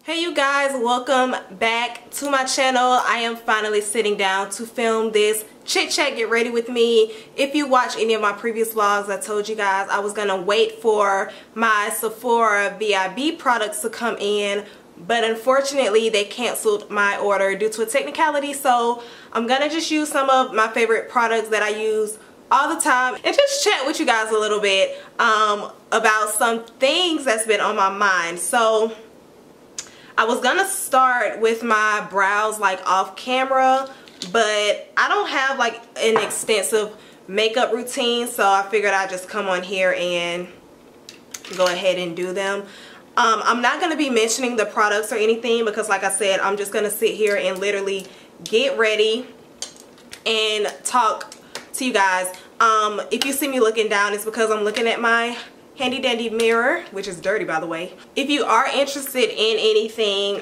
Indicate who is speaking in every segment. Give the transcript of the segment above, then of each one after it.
Speaker 1: Hey you guys, welcome back to my channel. I am finally sitting down to film this chit chat, get ready with me. If you watch any of my previous vlogs, I told you guys I was gonna wait for my Sephora VIB products to come in, but unfortunately they canceled my order due to a technicality. So I'm gonna just use some of my favorite products that I use all the time and just chat with you guys a little bit about some things that's been on my mind. So I was gonna start with my brows like off camera, but I don't have like an extensive makeup routine, so I figured I'd just come on here and go ahead and do them. I'm not gonna be mentioning the products or anything because like I said, I'm just gonna sit here and literally get ready and talk to you guys. If you see me looking down, it's because I'm looking at my handy dandy mirror, which is dirty by the way. If you are interested in anything,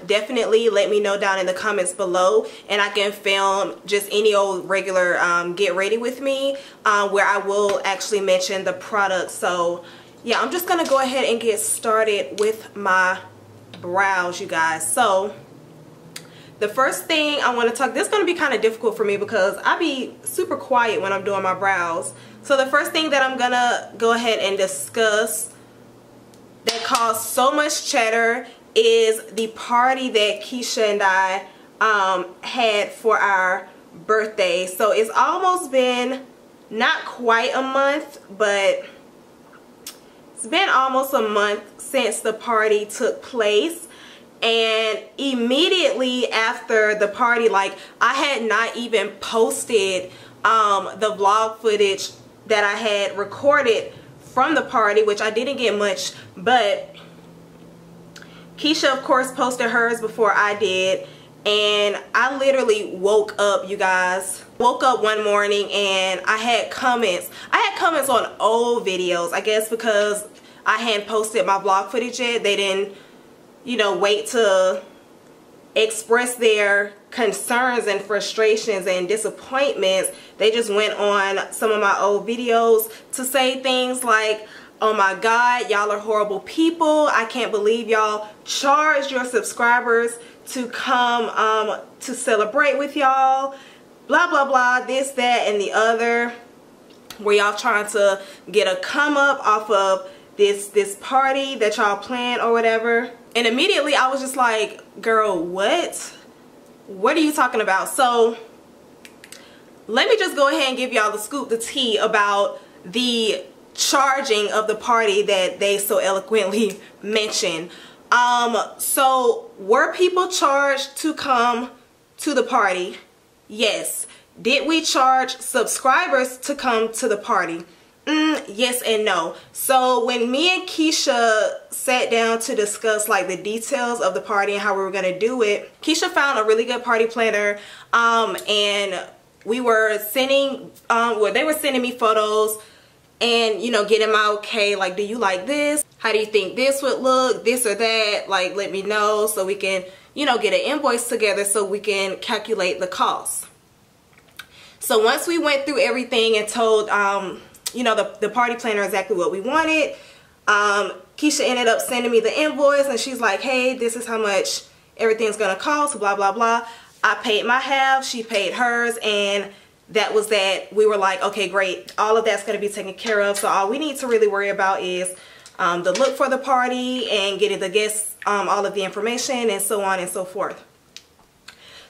Speaker 1: definitely let me know down in the comments below and I can film just any old regular get ready with me where I will actually mention the product. So yeah, I'm just gonna go ahead and get started with my brows, you guys. So the first thing I want to talk, this is going to be kind of difficult for me because I be super quiet when I'm doing my brows. So the first thing that I'm going to go ahead and discuss that caused so much chatter is the party that Keisha and I had for our birthday. So it's almost been not quite a month, but it's been almost a month since the party took place. And immediately after the party, like I had not even posted the vlog footage that I had recorded from the party, which I didn't get much, but Keisha of course posted hers before I did. And I literally woke up, you guys. Woke up one morning and I had comments. I had comments on old videos, I guess because I hadn't posted my vlog footage yet. They didn't, you know, wait to express their concerns and frustrations and disappointments. They just went on some of my old videos to say things like, oh my god, y'all are horrible people, I can't believe y'all charged your subscribers to come to celebrate with y'all, blah blah blah, this, that, and the other. Were y'all trying to get a come up off of this party that y'all planned or whatever? And immediately I was just like, girl, what are you talking about? So let me just go ahead and give y'all the scoop, the tea about the charging of the party that they so eloquently mentioned. So were people charged to come to the party? Yes. Did we charge subscribers to come to the party? Yes and no. So when me and Keisha sat down to discuss like the details of the party and how we were going to do it, Keisha found a really good party planner, and we were sending well, they were sending me photos and, you know, getting my okay, like, do you like this? How do you think this would look? This or that? Like, let me know so we can, you know, get an invoice together so we can calculate the cost. So once we went through everything and told you know, the party planner exactly what we wanted, Keisha ended up sending me the invoice and she's like, hey, this is how much everything's gonna cost, blah blah blah. I paid my half, she paid hers, and that was that. We were like, okay, great, all of that's gonna be taken care of, so all we need to really worry about is the look for the party and getting the guests all of the information and so on and so forth.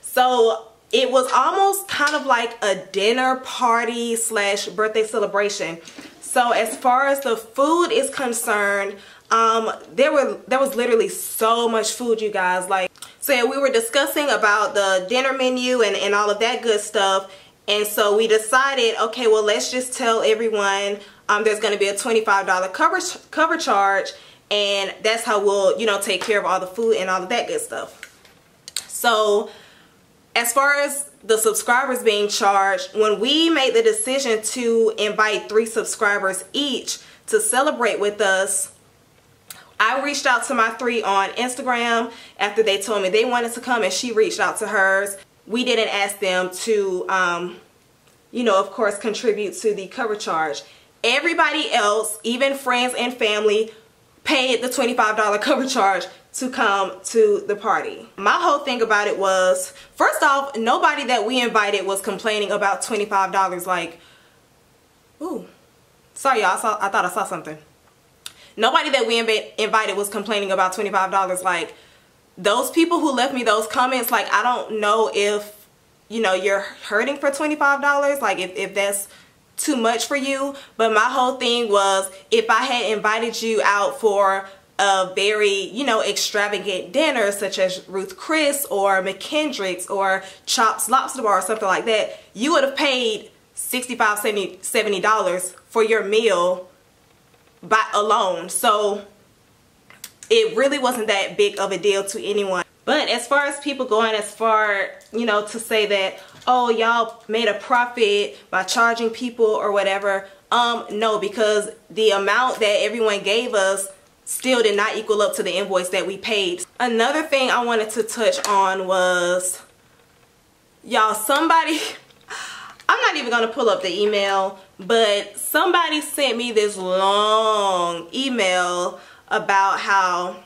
Speaker 1: So it was almost kind of like a dinner party slash birthday celebration. So as far as the food is concerned, there was literally so much food, you guys. Like, so yeah, we were discussing about the dinner menu and all of that good stuff. And so we decided, okay, well, let's just tell everyone there's going to be a $25 cover charge, and that's how we'll, you know, take care of all the food and all of that good stuff. So as far as the subscribers being charged, when we made the decision to invite 3 subscribers each to celebrate with us, I reached out to my 3 on Instagram after they told me they wanted to come, and she reached out to hers. We didn't ask them to, you know, of course, contribute to the cover charge. Everybody else, even friends and family, paid the $25 cover charge to come to the party. My whole thing about it was, first off, nobody that we invited was complaining about $25. Like, ooh, sorry y'all, I thought I saw something. Nobody that we invited was complaining about $25. Like, those people who left me those comments, like, I don't know if, you know, you're hurting for $25, like if that's too much for you. But my whole thing was, if I had invited you out for a very, you know, extravagant dinner such as Ruth Chris or McKendrick's or Chops Lobster Bar or something like that, you would have paid $65, $70 for your meal alone. So it really wasn't that big of a deal to anyone. But as far as people going as far, you know, to say that, oh, y'all made a profit by charging people or whatever, no, because the amount that everyone gave us still did not equal up to the invoice that we paid. Another thing I wanted to touch on was, y'all, somebody, I'm not even going to pull up the email, but somebody sent me this long email about how,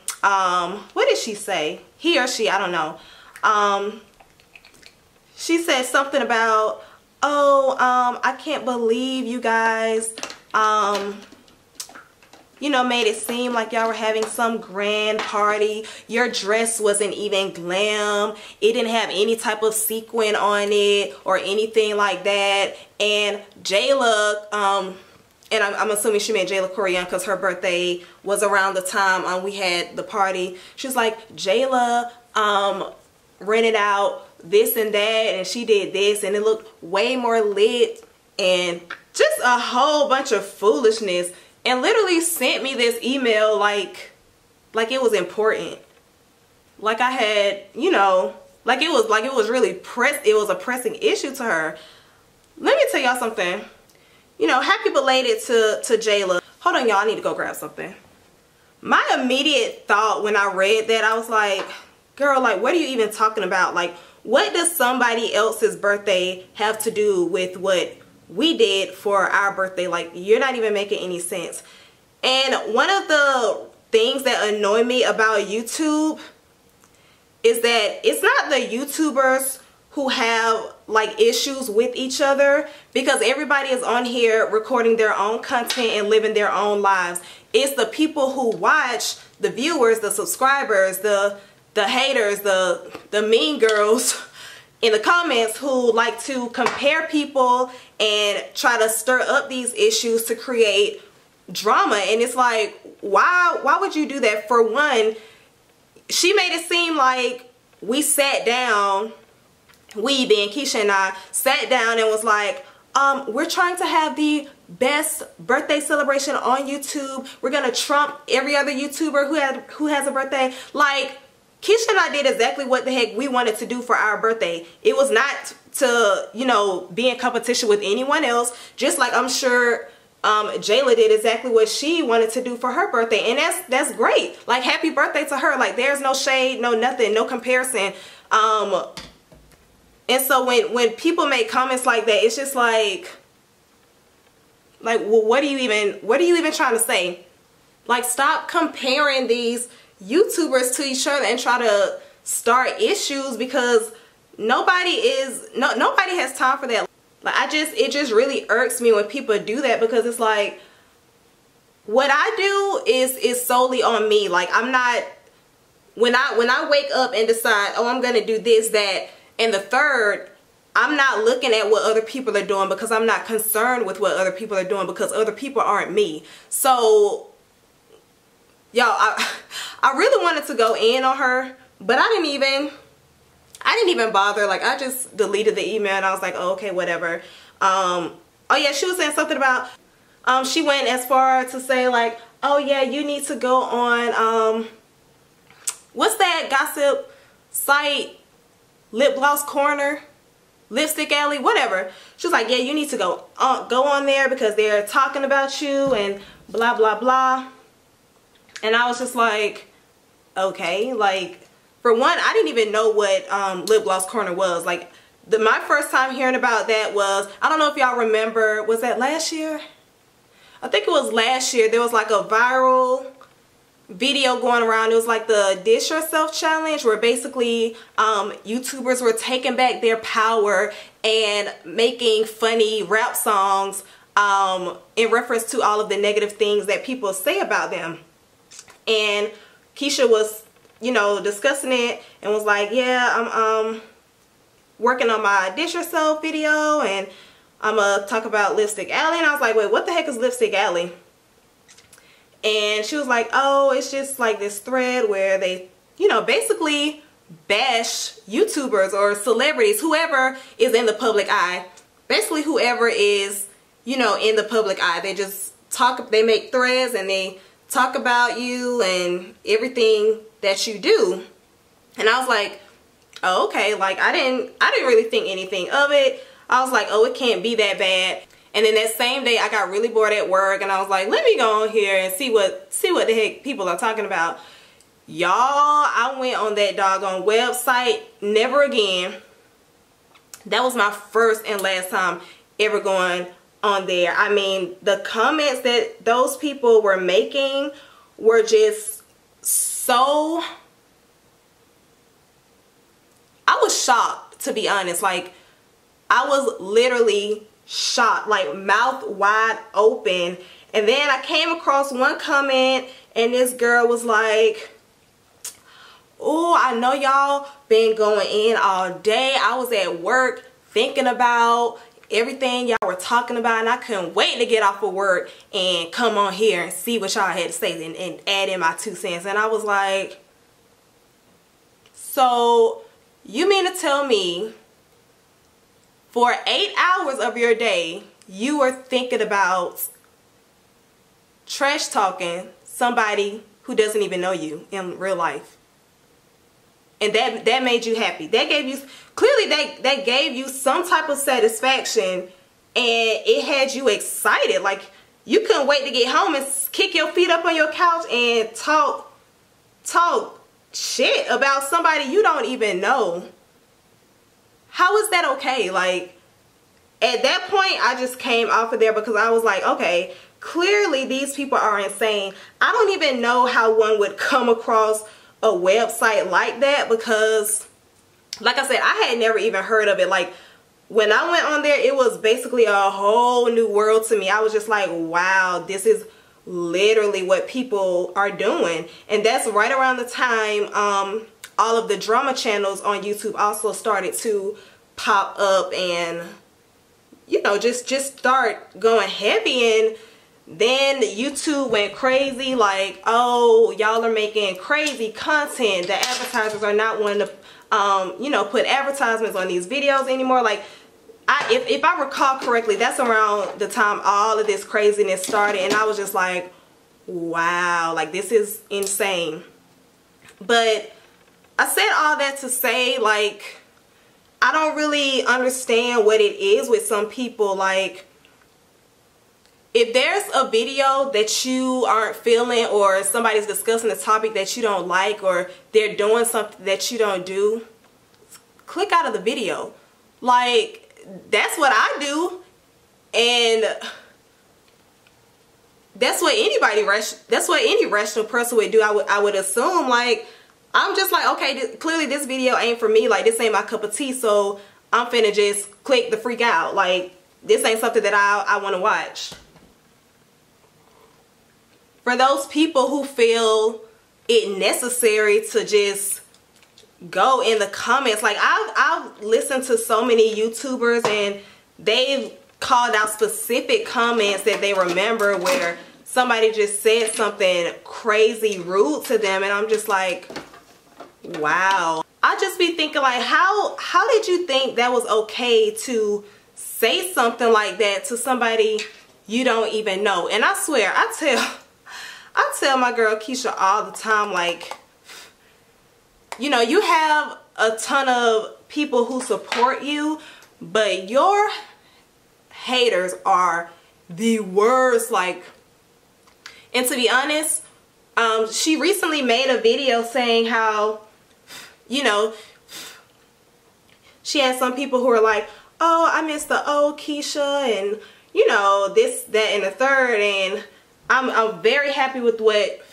Speaker 1: what did she say? He or she, I don't know. She said something about, oh, I can't believe you guys, you know, made it seem like y'all were having some grand party. Your dress wasn't even glam. It didn't have any type of sequin on it or anything like that. And Jayla, and I'm assuming she meant Jayla Corian because her birthday was around the time we had the party. She was like, Jayla rented out this and that, and she did this, and it looked way more lit, and just a whole bunch of foolishness. And literally sent me this email like it was important. Like I had, you know, like it was really it was a pressing issue to her. Let me tell y'all something. You know, happy belated to Jayla. Hold on, y'all, I need to go grab something. My immediate thought when I read that, I was like, girl, like, what are you even talking about? Like, what does somebody else's birthday have to do with what we did for our birthday? Like, you're not even making any sense. And one of the things that annoy me about YouTube is that it's not the YouTubers who have like issues with each other, because everybody is on here recording their own content and living their own lives. It's the people who watch, the viewers, the subscribers, the haters, the mean girls in the comments who like to compare people and try to stir up these issues to create drama. And it's like, why would you do that? For one, she made it seem like we sat down, we being Keisha and I sat down and was like, we're trying to have the best birthday celebration on YouTube. We're gonna trump every other YouTuber who has a birthday. Like, Keisha and I did exactly what the heck we wanted to do for our birthday. It was not to, you know, be in competition with anyone else. Just like I'm sure Jayla did exactly what she wanted to do for her birthday. And that's great. Like, happy birthday to her. Like, there's no shade, no nothing, no comparison. And so when people make comments like that, it's just like well, what are you even trying to say? Like, stop comparing these YouTubers to each other and try to start issues, because nobody has time for that. Like, it just really irks me when people do that, because it's like, what I do is solely on me. Like, I'm not, when I wake up and decide, oh, I'm gonna do this, that, and the third, I'm not looking at what other people are doing, because I'm not concerned with what other people are doing, because other people aren't me. So y'all, I really wanted to go in on her, but I didn't even bother. Like, I just deleted the email and I was like, oh, okay, whatever. Oh yeah, she was saying something about, she went as far to say like, oh yeah, you need to go on, what's that gossip site, Lip Gloss Corner, Lipstick Alley, whatever. She was like, yeah, you need to go on there because they're talking about you and blah, blah, blah. And I was just like, okay. Like, for one, I didn't even know what Lip Gloss Corner was. Like, my first time hearing about that was, I don't know if y'all remember, was that last year? I think it was last year. There was like a viral video going around. It was like the Dish Yourself challenge, where basically YouTubers were taking back their power and making funny rap songs in reference to all of the negative things that people say about them. And Keisha was, you know, discussing it and was like, yeah, I'm working on my Dish Yourself video, and I'm gonna talk about Lipstick Alley. And I was like, wait, what the heck is Lipstick Alley? And she was like, oh, it's just like this thread where they, you know, basically bash YouTubers or celebrities, whoever is in the public eye. Basically whoever is, you know, in the public eye. They just talk, they make threads and they talk about you and everything that you do. And I was like, oh, okay, like I didn't really think anything of it. I was like, oh, it can't be that bad. And then that same day, I got really bored at work, and I was like, let me go on here and see what the heck people are talking about. Y'all, I went on that doggone website, never again. That was my first and last time ever going on there. I mean, the comments that those people were making were just so... I was shocked, to be honest. Like, I was literally shocked, like mouth wide open. And then I came across one comment, and this girl was like, oh, I know y'all been going in all day. I was at work thinking about everything y'all were talking about, and I couldn't wait to get off of work and come on here and see what y'all had to say and add in my 2 cents. And I was like, so you mean to tell me for 8 hours of your day, you were thinking about trash talking somebody who doesn't even know you in real life? And that made you happy. That gave you, clearly that gave you some type of satisfaction, and it had you excited. Like, you couldn't wait to get home and kick your feet up on your couch and talk shit about somebody you don't even know. How is that okay? Like, at that point, I just came off of there because I was like, okay, clearly these people are insane. I don't even know how one would come across a website like that, because, like I said, I had never even heard of it. Like, when I went on there, it was basically a whole new world to me. I was just like, wow, this is literally what people are doing. And that's right around the time all of the drama channels on YouTube also started to pop up and, you know, just start going heavy. And then YouTube went crazy, like, oh, y'all are making crazy content. The advertisers are not wanting to, you know, put advertisements on these videos anymore. Like, if I recall correctly, that's around the time all of this craziness started. And I was just like, wow, like, this is insane. But I said all that to say, like, I don't really understand what it is with some people. Like, if there's a video that you aren't feeling, or somebody's discussing a topic that you don't like, or they're doing something that you don't do, click out of the video. Like, that's what I do. And that's what any rational person would do. I would assume. Like, I'm just like, okay, clearly this video ain't for me. Like, this ain't my cup of tea, so I'm finna just click the freak out. Like, this ain't something that I want to watch. For those people who feel it necessary to just go in the comments, like, I've listened to so many YouTubers, and they've called out specific comments that they remember where somebody just said something crazy rude to them, and I'm just like, wow. I just be thinking, like, how did you think that was okay to say something like that to somebody you don't even know? And I swear, I tell my girl Keisha all the time, like, you know, you have a ton of people who support you, but your haters are the worst. Like, and to be honest, she recently made a video saying how, you know, she had some people who are like, oh, I miss the old Keisha, and, you know, this, that, and the third, and I'm very happy with what,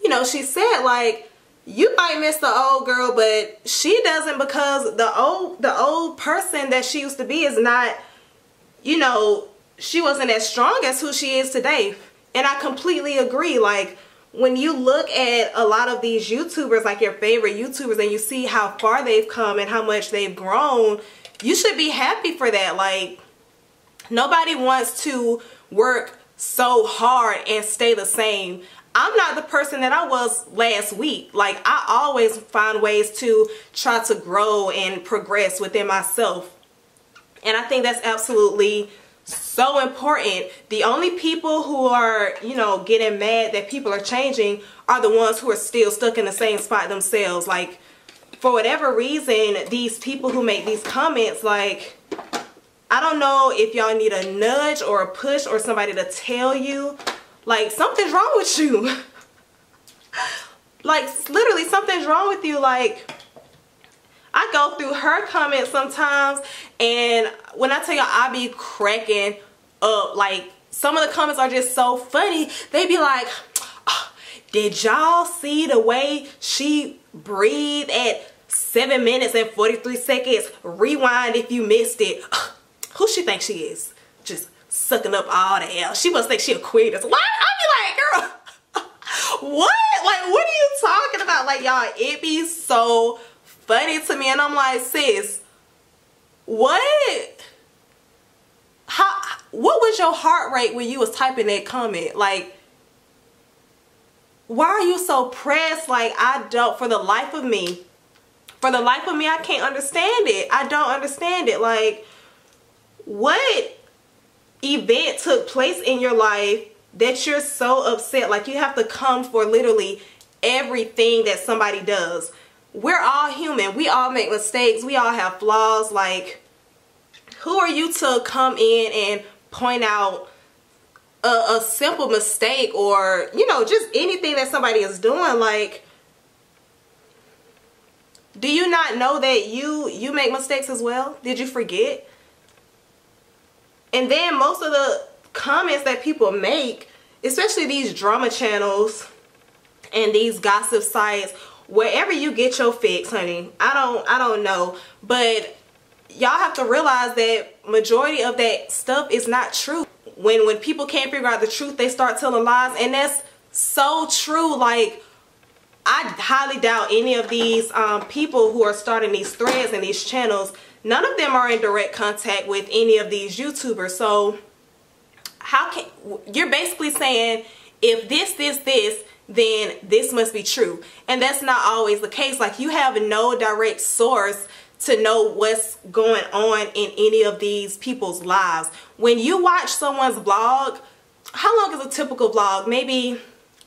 Speaker 1: you know, she said, like, you might miss the old girl, but she doesn't, because the old person that she used to be is not, you know, she wasn't as strong as who she is today. And I completely agree. Like, when you look at a lot of these YouTubers, like your favorite YouTubers, and you see how far they've come and how much they've grown, you should be happy for that. Like, nobody wants to work so hard and stay the same. I'm not the person that I was last week. Like, I always find ways to try to grow and progress within myself. And I think that's absolutely so important. The only people who are, you know, getting mad that people are changing are the ones who are still stuck in the same spot themselves. Like, for whatever reason, these people who make these comments, like, I don't know if y'all need a nudge or a push or somebody to tell you, like, something's wrong with you. Like, literally, something's wrong with you. Like, I go through her comments sometimes, and when I tell y'all, I be cracking up. Like, some of the comments are just so funny. They be like, oh, did y'all see the way she breathed at 7 minutes and 43 seconds? Rewind if you missed it. Who she thinks she is? Just sucking up all the air. She must think she a queen. What? I be like, girl, what? Like, what are you talking about? Like, y'all, it be so funny to me. And I'm like, sis, what? What was your heart rate when you was typing that comment? Like, why are you so pressed? Like, I don't, for the life of me, I can't understand it. I don't understand it. Like, what event took place in your life that you're so upset? Like, you have to come for literally everything that somebody does. We're all human. We all make mistakes. We all have flaws. Like, who are you to come in and point out a simple mistake, or, you know, just anything that somebody is doing? Like, do you not know that you make mistakes as well? Did you forget? And then most of the comments that people make, especially these drama channels and these gossip sites, wherever you get your fix, honey, I don't know, but y'all have to realize that majority of that stuff is not true. When people can't figure out the truth, they start telling lies, and that's so true. Like, I highly doubt any of these people who are starting these threads and these channels, none of them are in direct contact with any of these YouTubers. So how can, you're basically saying, if this, then this must be true. And that's not always the case. Like, you have no direct source to know what's going on in any of these people's lives. When you watch someone's vlog, how long is a typical vlog? Maybe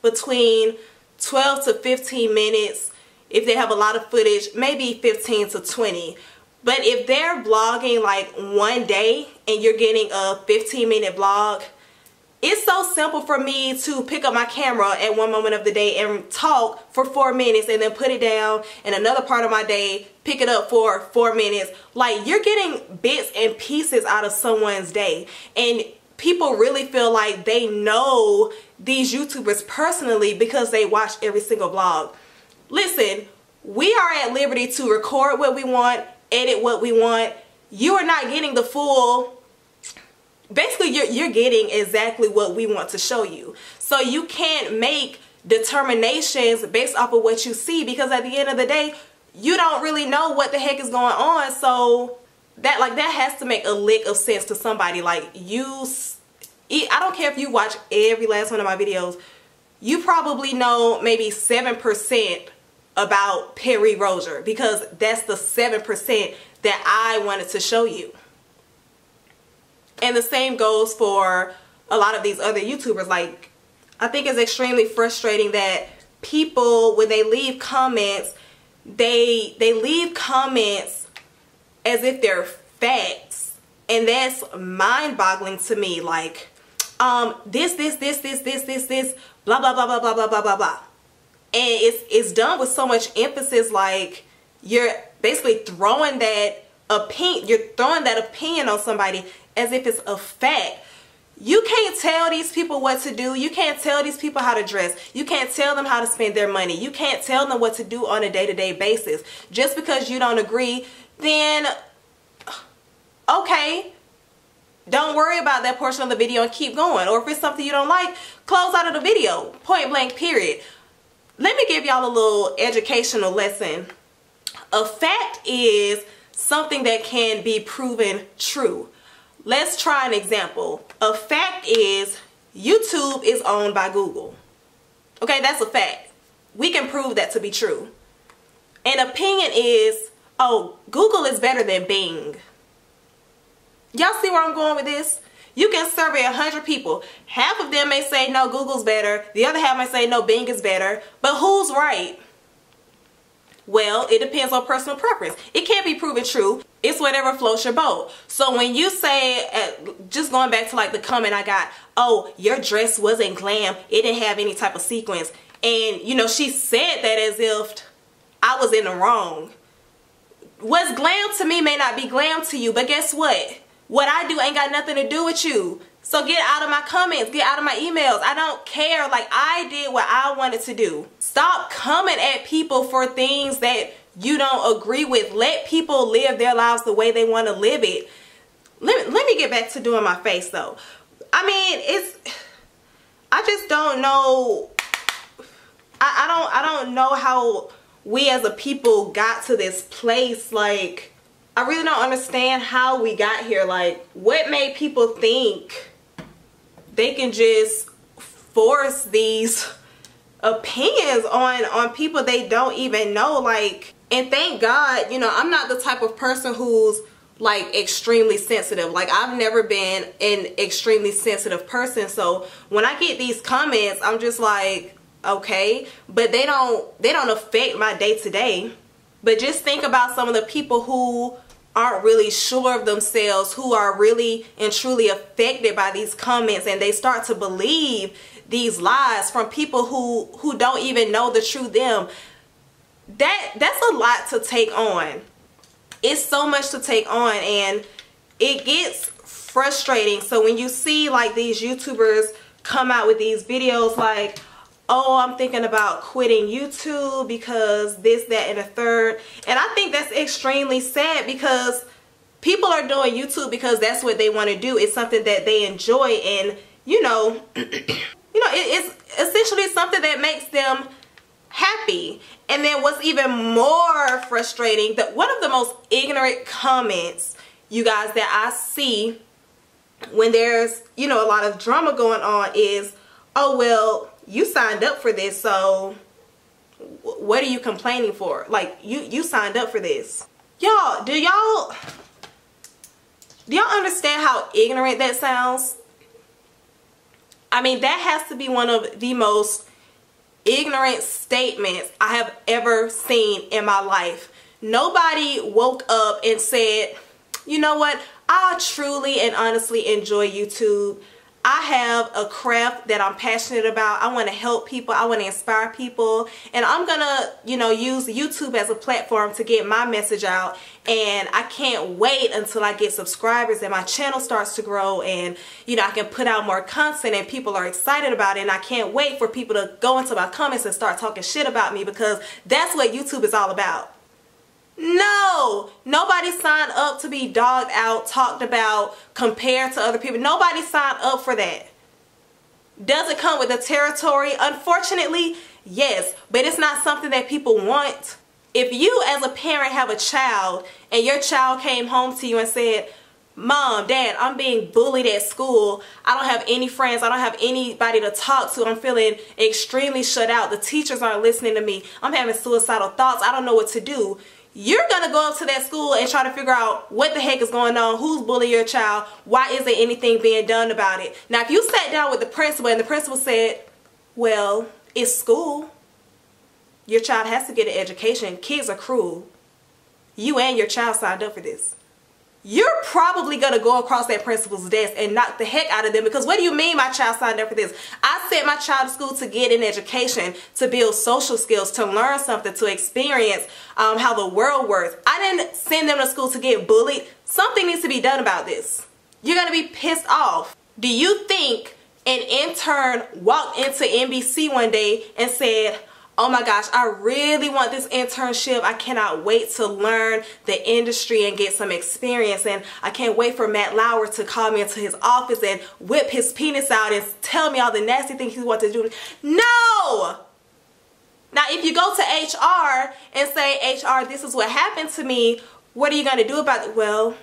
Speaker 1: between 12 to 15 minutes. If they have a lot of footage, maybe 15 to 20. But if they're vlogging like one day and you're getting a 15-minute vlog, it's so simple for me to pick up my camera at one moment of the day and talk for 4 minutes, and then put it down, and another part of my day, pick it up for 4 minutes. Like, you're getting bits and pieces out of someone's day. And people really feel like they know these YouTubers personally because they watch every single vlog. Listen, we are at liberty to record what we want, edit what we want. You are not getting the full, basically you're getting exactly what we want to show you. So you can't make determinations based off of what you see, because at the end of the day, you don't really know what the heck is going on. So that has to make a lick of sense to somebody. Like, I don't care if you watch every last one of my videos, you probably know maybe 7% about Perry Rozier, because that's the 7% that I wanted to show you. And the same goes for a lot of these other YouTubers. Like, I think it's extremely frustrating that people, when they leave comments, they leave comments as if they're facts. And that's mind-boggling to me. Like, this, blah, blah, blah, blah, blah, blah, blah, blah, blah. And it's done with so much emphasis. Like, you're basically throwing that opinion on somebody as if it's a fact. You can't tell these people what to do. You can't tell these people how to dress. You can't tell them how to spend their money. You can't tell them what to do on a day-to-day basis. Just because you don't agree, then okay, don't worry about that portion of the video and keep going. Or if it's something you don't like, close out of the video. Point blank, period. Let me give y'all a little educational lesson. A fact is something that can be proven true. Let's try an example. A fact is YouTube is owned by Google. Okay, that's a fact. We can prove that to be true. An opinion is, oh, Google is better than Bing. Y'all see where I'm going with this? You can survey 100 people. Half of them may say, no, Google's better. The other half might say, no, Bing is better. But who's right? Well, it depends on personal preference. It can't be proven true. It's whatever floats your boat. So when you say, just going back to like the comment I got, oh, your dress wasn't glam. It didn't have any type of sequins. And, you know, she said that as if I was in the wrong. What's glam to me may not be glam to you, but guess what? What I do ain't got nothing to do with you. So get out of my comments, get out of my emails. I don't care. Like, I did what I wanted to do. Stop coming at people for things that you don't agree with. Let people live their lives the way they want to live it. Let me get back to doing my face though. I mean, I just don't know. I don't know how we as a people got to this place. Like, I really don't understand how we got here. Like, what made people think they can just force these opinions on people they don't even know? Like, and thank God, you know, I'm not the type of person who's like extremely sensitive. Like, I've never been an extremely sensitive person. So when I get these comments, I'm just like, okay, but they don't affect my day to day. But just think about some of the people who aren't really sure of themselves, who are really and truly affected by these comments, and they start to believe these lies from people who don't even know the true them. That's a lot to take on. It's so much to take on, and it gets frustrating. So when you see like these YouTubers come out with these videos like, oh, I'm thinking about quitting YouTube because this, that, and the third. And I think that's extremely sad, because people are doing YouTube because that's what they want to do. It's something that they enjoy, and you know, it's essentially something that makes them happy. And then what's even more frustrating, that one of the most ignorant comments, you guys, that I see when there's, you know, a lot of drama going on is, oh, well, you signed up for this, so what are you complaining for? Like, you signed up for this. Y'all, do y'all understand how ignorant that sounds? I mean, that has to be one of the most ignorant statements I have ever seen in my life. Nobody woke up and said, you know what, I truly and honestly enjoy YouTube. I have a craft that I'm passionate about. I want to help people. I want to inspire people. And I'm going to, you know, use YouTube as a platform to get my message out. And I can't wait until I get subscribers and my channel starts to grow, and, you know, I can put out more content and people are excited about it. And I can't wait for people to go into my comments and start talking shit about me, because that's what YouTube is all about. No, nobody signed up to be dogged out, talked about, compared to other people. Nobody signed up for that. Does it come with the territory? Unfortunately, yes, but it's not something that people want. If you as a parent have a child and your child came home to you and said, Mom, Dad, I'm being bullied at school. I don't have any friends. I don't have anybody to talk to. I'm feeling extremely shut out. The teachers aren't listening to me. I'm having suicidal thoughts. I don't know what to do. You're going to go up to that school and try to figure out what the heck is going on, who's bullying your child, why isn't anything being done about it. Now, if you sat down with the principal and the principal said, well, it's school. Your child has to get an education. Kids are cruel. You and your child signed up for this. You're probably going to go across that principal's desk and knock the heck out of them, because what do you mean my child signed up for this? I sent my child to school to get an education, to build social skills, to learn something, to experience how the world works. I didn't send them to school to get bullied. Something needs to be done about this. You're going to be pissed off. Do you think an intern walked into NBC one day and said, oh my gosh, I really want this internship. I cannot wait to learn the industry and get some experience. And I can't wait for Matt Lauer to call me into his office and whip his penis out and tell me all the nasty things he wants to do. No! Now, if you go to HR and say, HR, this is what happened to me, what are you going to do about it? Well,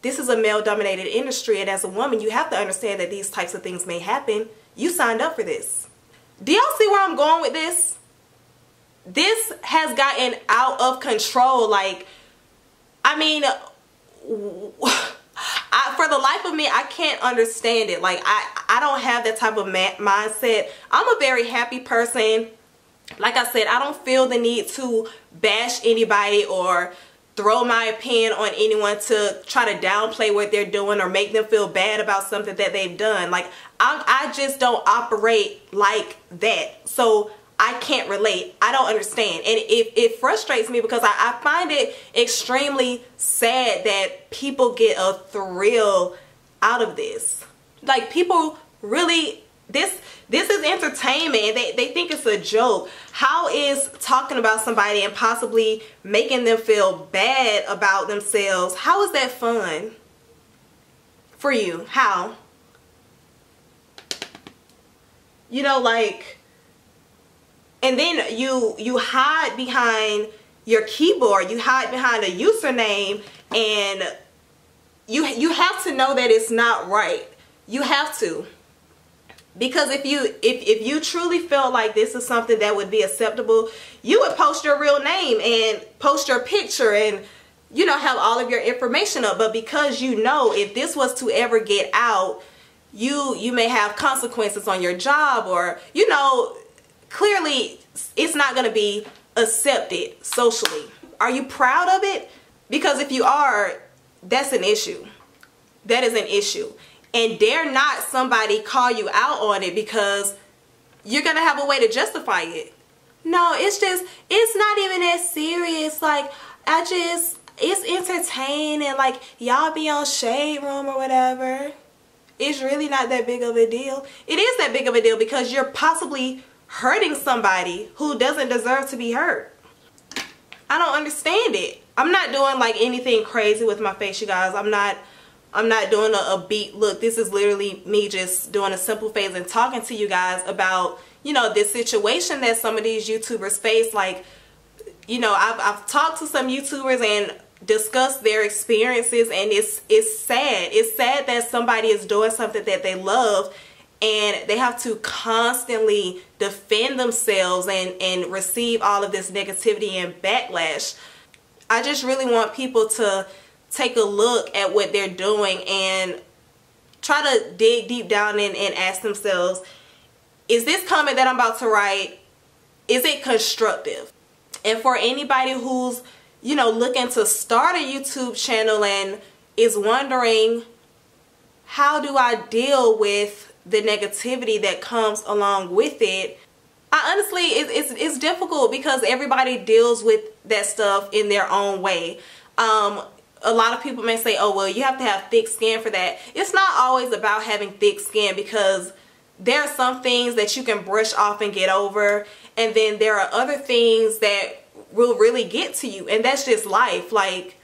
Speaker 1: this is a male-dominated industry, and as a woman, you have to understand that these types of things may happen. You signed up for this. Do y'all see where I'm going with this? This has gotten out of control. Like, I mean, for the life of me, I can't understand it. Like, I don't have that type of mindset. I'm a very happy person. Like I said, I don't feel the need to bash anybody or throw my opinion on anyone to try to downplay what they're doing or make them feel bad about something that they've done. Like, I just don't operate like that. So I can't relate. I don't understand. And it frustrates me because I find it extremely sad that people get a thrill out of this. Like, people really, this is entertainment. They think it's a joke. How is talking about somebody and possibly making them feel bad about themselves, how is that fun for you? How? You know, like, and then you hide behind your keyboard, you hide behind a username, and you have to know that it's not right. You have to. Because if you truly felt like this is something that would be acceptable, you would post your real name and post your picture and, you know, have all of your information up. But because you know if this was to ever get out, you may have consequences on your job, or, you know, clearly it's not going to be accepted socially. Are you proud of it? Because if you are, that's an issue. That is an issue. And dare not somebody call you out on it because you're going to have a way to justify it. No, it's not even that serious. Like, it's entertaining. Like, y'all be on Shade Room or whatever. It's really not that big of a deal. It is that big of a deal because you're possibly hurting somebody who doesn't deserve to be hurt. I don't understand it. I'm not doing like anything crazy with my face, you guys. I'm not doing a beat look. This is literally me just doing a simple face and talking to you guys about, you know, this situation that some of these YouTubers face. Like, you know, I've talked to some YouTubers and discussed their experiences, and it's sad. It's sad that somebody is doing something that they love and they have to constantly defend themselves and receive all of this negativity and backlash. I just really want people to take a look at what they're doing and try to dig deep down and ask themselves, is this comment that I'm about to write, is it constructive? And for anybody who's, you know, looking to start a YouTube channel and is wondering, how do I deal with the negativity that comes along with it? Honestly, it's difficult because everybody deals with that stuff in their own way. A lot of people may say, oh, well, you have to have thick skin for that. It's not always about having thick skin, because there are some things that you can brush off and get over, and then there are other things that will really get to you, and that's just life. Like,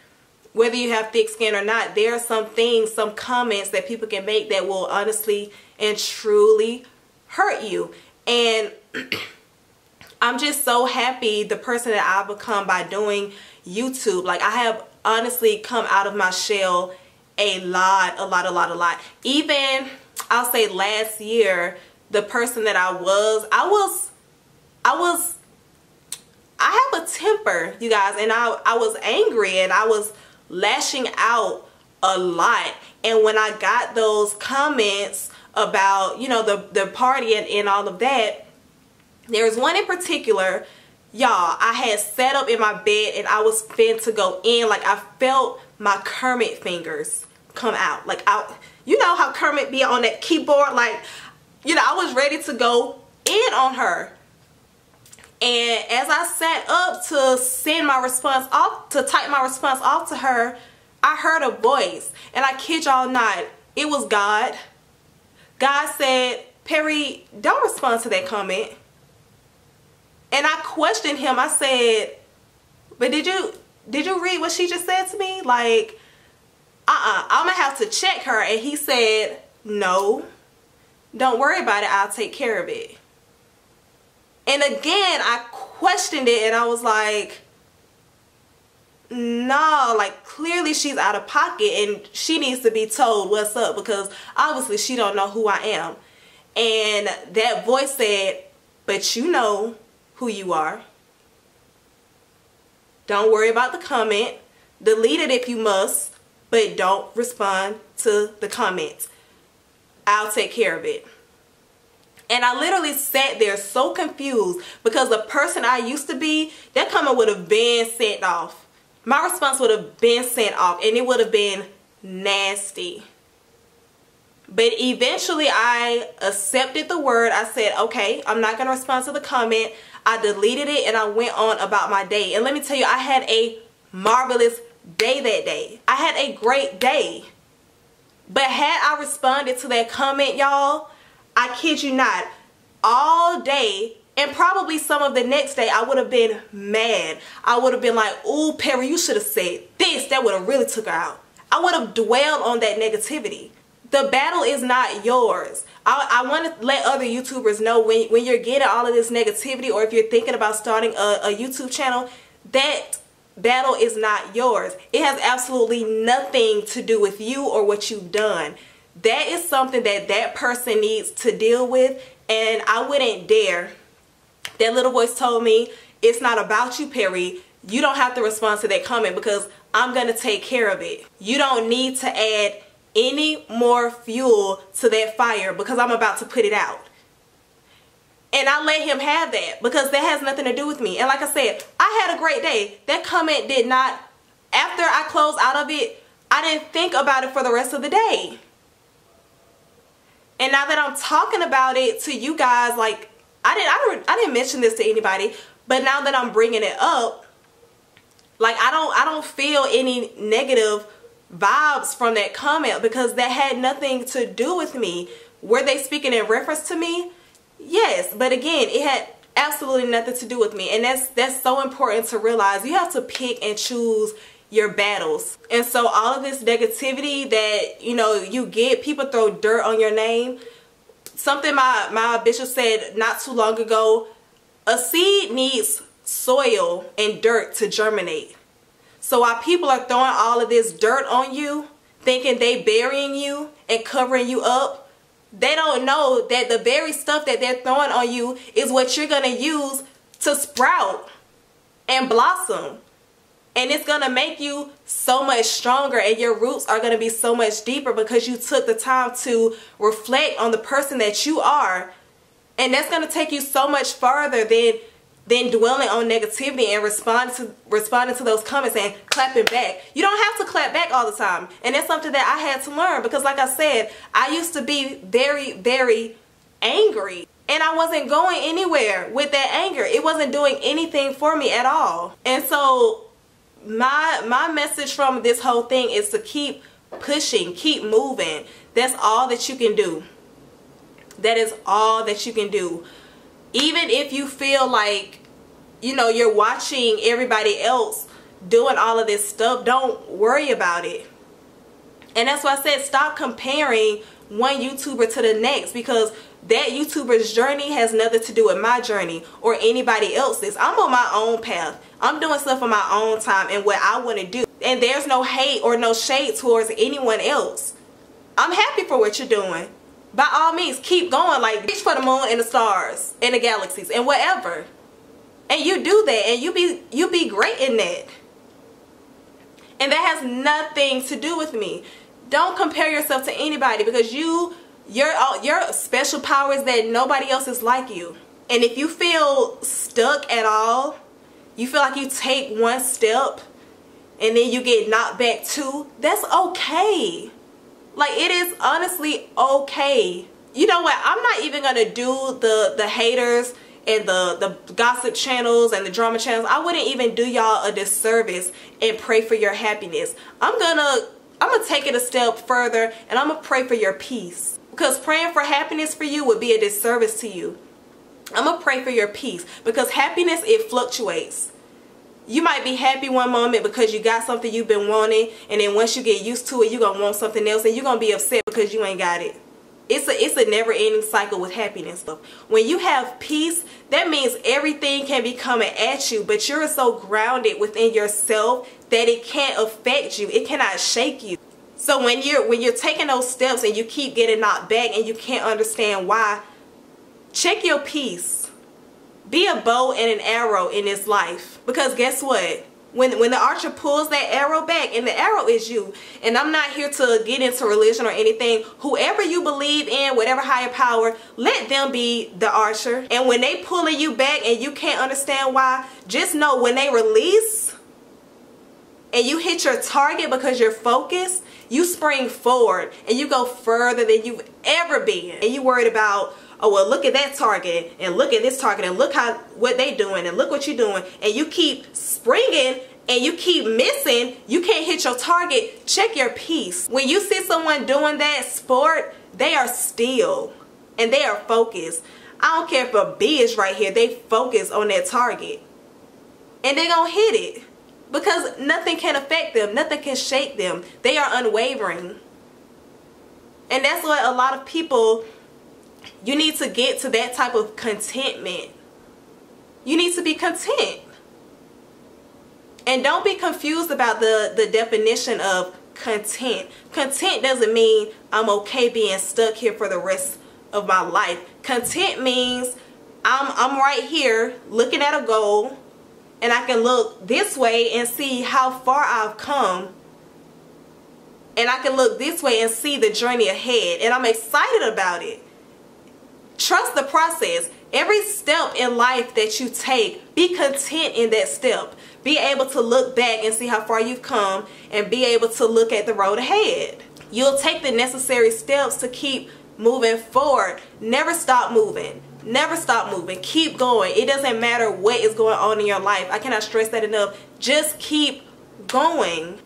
Speaker 1: whether you have thick skin or not, there are some things, some comments that people can make that will honestly and truly hurt you. And I'm just so happy the person that I've become by doing YouTube. Like, I have honestly come out of my shell a lot. Even, I'll say last year, the person that I have a temper, you guys, and I was angry and I was lashing out a lot. And when I got those comments about, you know, the party and all of that, there was one in particular, y'all, I had sat up in my bed and I was fin to go in. Like, I felt my Kermit fingers come out. Like, you know how Kermit be on that keyboard? Like, you know, I was ready to go in on her. And as I sat up to send my response off, to type my response off to her, I heard a voice. And I kid y'all not, it was God. God said, Perry, don't respond to that comment. And I questioned him. I said, but did you read what she just said to me? Like, I'm gonna have to check her. And he said, no, don't worry about it, I'll take care of it. And again, I questioned it, and I was like, no, like, clearly she's out of pocket and she needs to be told what's up, because obviously she don't know who I am. And that voice said, but you know who you are. Don't worry about the comment. Delete it if you must, but don't respond to the comments. I'll take care of it. And I literally sat there so confused, because the person I used to be, that comment would have been sent off. My response would have been sent off, and it would have been nasty. But eventually I accepted the word. I said, okay, I'm not going to respond to the comment. I deleted it and I went on about my day. And let me tell you, I had a marvelous day that day. I had a great day. But had I responded to that comment, y'all, I kid you not, all day and probably some of the next day, I would have been mad. I would have been like, ooh, Perry, you should have said this. That would have really took her out. I would have dwelled on that negativity. The battle is not yours. I want to let other YouTubers know, when you're getting all of this negativity, or if you're thinking about starting a YouTube channel, that battle is not yours. It has absolutely nothing to do with you or what you've done. That is something that that person needs to deal with, and I wouldn't dare. That little voice told me, it's not about you, Perry. You don't have to respond to that comment, because I'm going to take care of it. You don't need to add any more fuel to that fire, because I'm about to put it out. And I let him have that, because that has nothing to do with me. And like I said, I had a great day. That comment did not, after I closed out of it, I didn't think about it for the rest of the day. And now that I'm talking about it to you guys, like, I didn't mention this to anybody, but now that I'm bringing it up, like, I don't feel any negative vibes from that comment, because that had nothing to do with me. Were they speaking in reference to me? Yes, but again, it had absolutely nothing to do with me. And that's so important to realize. You have to pick and choose your battles. And so all of this negativity that, you know, you get, people throw dirt on your name. Something my bishop said not too long ago, a seed needs soil and dirt to germinate. So while people are throwing all of this dirt on you, thinking they burying you and covering you up, they don't know that the very stuff that they're throwing on you is what you're going to use to sprout and blossom. And it's going to make you so much stronger, and your roots are going to be so much deeper, because you took the time to reflect on the person that you are. And that's going to take you so much farther than dwelling on negativity and responding to those comments and clapping back. You don't have to clap back all the time. And that's something that I had to learn, because like I said, I used to be very, very angry. And I wasn't going anywhere with that anger. It wasn't doing anything for me at all. And so my message from this whole thing is to keep pushing, keep moving. That's all that you can do. That is all that you can do. Even if you feel like, you know, you're watching everybody else doing all of this stuff, don't worry about it. And that's why I said, stop comparing one YouTuber to the next, because that YouTuber's journey has nothing to do with my journey or anybody else's. I'm on my own path. I'm doing stuff on my own time and what I want to do. And there's no hate or no shade towards anyone else. I'm happy for what you're doing. By all means, keep going. Like, reach for the moon and the stars and the galaxies and whatever. And you do that, and you be great in that. And that has nothing to do with me. Don't compare yourself to anybody, because your special power is that nobody else is like you. And if you feel stuck at all, you feel like you take one step and then you get knocked back two, that's okay. Like, it is honestly okay. You know what? I'm not even going to do the haters and the gossip channels and the drama channels. I wouldn't even do y'all a disservice and pray for your happiness. I'm going to I'm going to take it a step further and I'm going to pray for your peace. Because praying for happiness for you would be a disservice to you. I'm going to pray for your peace, because happiness, it fluctuates. You might be happy one moment because you got something you've been wanting, and then once you get used to it, you're going to want something else, and you're going to be upset because you ain't got it. It's a never-ending cycle with happiness. When you have peace, that means everything can be coming at you, but you're so grounded within yourself that it can't affect you. It cannot shake you. So when you're taking those steps and you keep getting knocked back and you can't understand why, check your peace. Be a bow and an arrow in this life. Because guess what? When the archer pulls that arrow back, and the arrow is you, and I'm not here to get into religion or anything, whoever you believe in, whatever higher power, let them be the archer. And when they pulling you back and you can't understand why, just know when they release and you hit your target because you're focused, you spring forward and you go further than you've ever been. And you worried about, oh well, look at that target and look at this target and look what they doing and look what you're doing, and you keep springing and you keep missing, you can't hit your target. Check your peace. When you see someone doing that sport, they are still and they are focused. I don't care if a bee is right here, they focus on that target and they gonna hit it, because nothing can affect them, nothing can shake them. They are unwavering. And that's what a lot of people, you need to get to that type of contentment. You need to be content. And don't be confused about the definition of content. Content doesn't mean I'm okay being stuck here for the rest of my life. Content means I'm right here looking at a goal, and I can look this way and see how far I've come. And I can look this way and see the journey ahead. And I'm excited about it. Trust the process. Every step in life that you take, be content in that step. Be able to look back and see how far you've come, and be able to look at the road ahead. You'll take the necessary steps to keep moving forward. Never stop moving. Never stop moving. Keep going. It doesn't matter what is going on in your life. I cannot stress that enough. Just keep going.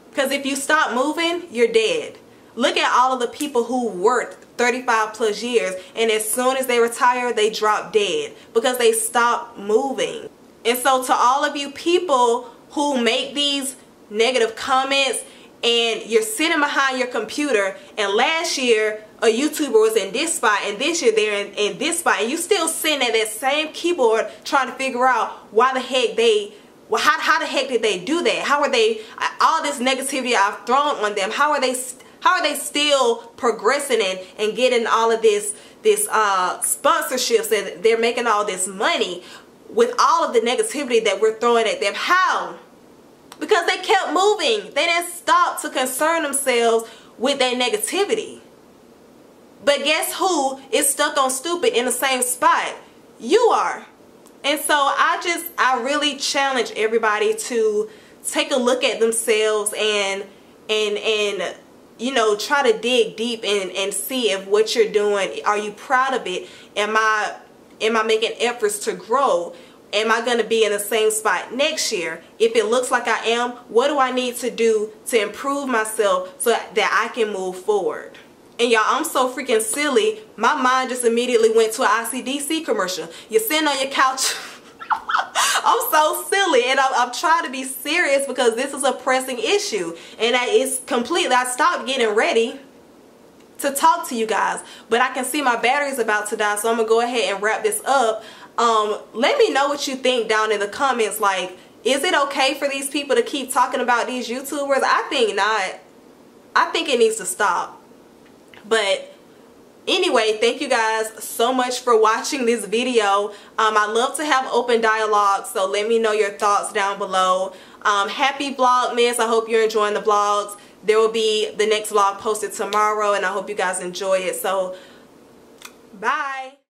Speaker 1: Because if you stop moving, you're dead. Look at all of the people who worked 35 plus years, and as soon as they retire, they drop dead because they stop moving. And so to all of you people who make these negative comments, and you're sitting behind your computer, and last year a YouTuber was in this spot and this year they're in this spot, and you still sitting at that same keyboard trying to figure out why the heck how the heck did they do that? How are they, all this negativity I've thrown on them, how are they still progressing and getting all of this sponsorships, and they're making all this money with all of the negativity that we're throwing at them? How? Because they kept moving. They didn't stop to concern themselves with that negativity. But guess who is stuck on stupid in the same spot? You are. And so I really challenge everybody to take a look at themselves and you know, try to dig deep and see if what you're doing, are you proud of it? Am I making efforts to grow? Am I going to be in the same spot next year? If it looks like I am, what do I need to do to improve myself so that I can move forward? And y'all, I'm so freaking silly. My mind just immediately went to an ICDC commercial. You're sitting on your couch. I'm so silly, and I'm trying to be serious because this is a pressing issue. And I stopped getting ready to talk to you guys. But I can see my battery's about to die, so I'm going to go ahead and wrap this up. Let me know what you think down in the comments. Like, is it okay for these people to keep talking about these YouTubers? I think not. I think it needs to stop. But anyway, thank you guys so much for watching this video. I love to have open dialogue, so let me know your thoughts down below. Happy Vlogmas. I hope you're enjoying the vlogs. There will be the next vlog posted tomorrow, and I hope you guys enjoy it. So, bye.